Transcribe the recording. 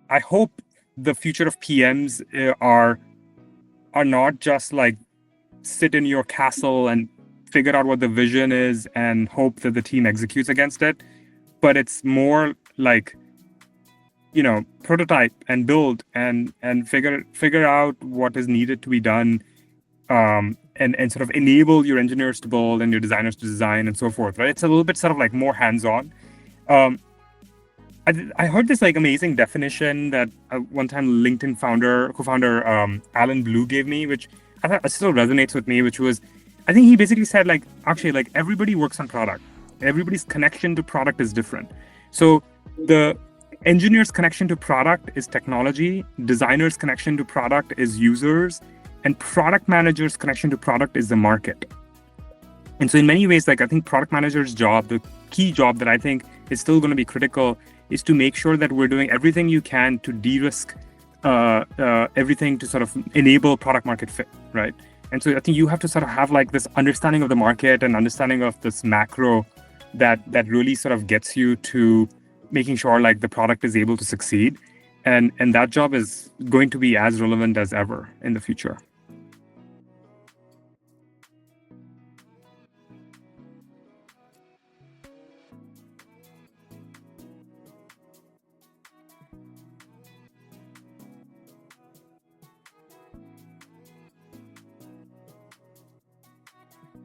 I hope the future of PMs are not just like sit in your castle and figure out what the vision is and hope that the team executes against it, but it's more like, prototype and build and figure out what is needed to be done, and sort of enable your engineers to build and your designers to design and so forth, right? It's a little bit sort of like more hands-on. um, I heard this like amazing definition that one time LinkedIn co-founder Alan Blue gave me, which I thought still resonates with me, which was, I think he basically said like, actually, like everybody works on product. Everybody's connection to product is different. So the engineer's connection to product is technology, designer's connection to product is users, and product manager's connection to product is the market. And so in many ways, like I think product manager's job, the key job that I think is still going to be critical, is to make sure that we're doing everything you can to de-risk everything to sort of enable product market fit, right? And so I think you have to sort of have like this understanding of the market and understanding of this macro that really sort of gets you to making sure like the product is able to succeed. And that job is going to be as relevant as ever in the future.